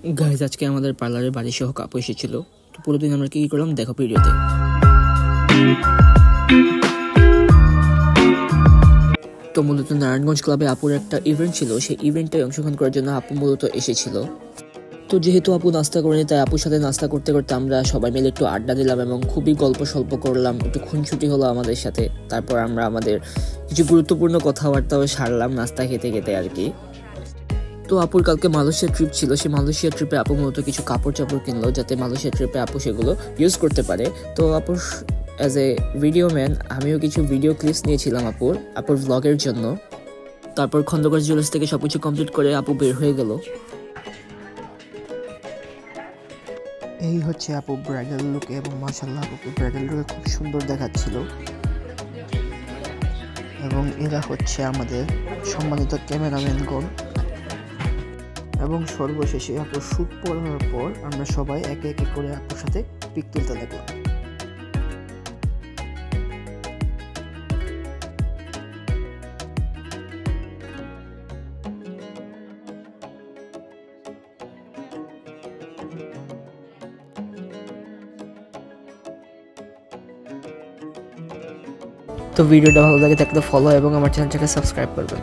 Guys আজকে আমাদের পার্লারে বাড়ি সহ আপু এসেছিল। তো পুরো দিন আমরা কি করলাম দেখো ভিডিওতে। তো মূলত নারায়ণগঞ্জ ক্লাবে আপুর একটা ইভেন্ট ছিল, সেই ইভেন্টে অংশগ্রহণ করার জন্য আপু মূলত এসেছিল। তো যেহেতু আপু নাস্তা করেনি, তাই আপুর সাথে নাস্তা করতে করতে আমরা সবাই মিলে একটু আড্ডা দিলাম এবং খুবই গল্প স্বল্প করলাম, একটু খুনছুটি হলো আমাদের সাথে। তারপর আমরা আমাদের কিছু গুরুত্বপূর্ণ কথাবার্তাও সারলাম নাস্তা খেতে খেতে আর কি। তো আপুর কালকে মালয়েশিয়া ট্রিপ ছিল, সেই মালয়েশিয়া ট্রিপে আপু মূলত কিছু কাপড় চাপড় কিনলো যাতে মালয়েশিয়া ট্রিপে আপু সেগুলো ইউজ করতে পারে। তো আপুর অ্যাজ এ ভিডিও ম্যান আমিও কিছু ভিডিও ক্লিপস নিয়েছিলাম আপুর ভ্লগের জন্য। তারপর খন্দকার জুয়েলার্স থেকে সবকিছু কমপ্লিট করে আপু বের হয়ে গেল। এই হচ্ছে আপু ব্রাইডাল লুক এবং মাশাআল্লাহ আপুকে ব্রাইডাল লুকে খুব সুন্দর দেখাচ্ছিল। এবং এরা হচ্ছে আমাদের সম্মানিত ক্যামেরাম্যানগণ। এবং সর্বশেষে আপুর শ্যুট পড়ার পর আমরা সবাই একে একে করে আপুর সাথে পিক তুলতে লাগলাম। তো ভিডিওটা ভালো লাগে থাকলে ফলো এবং আমার চ্যানেলটাকে সাবস্ক্রাইব করবেন।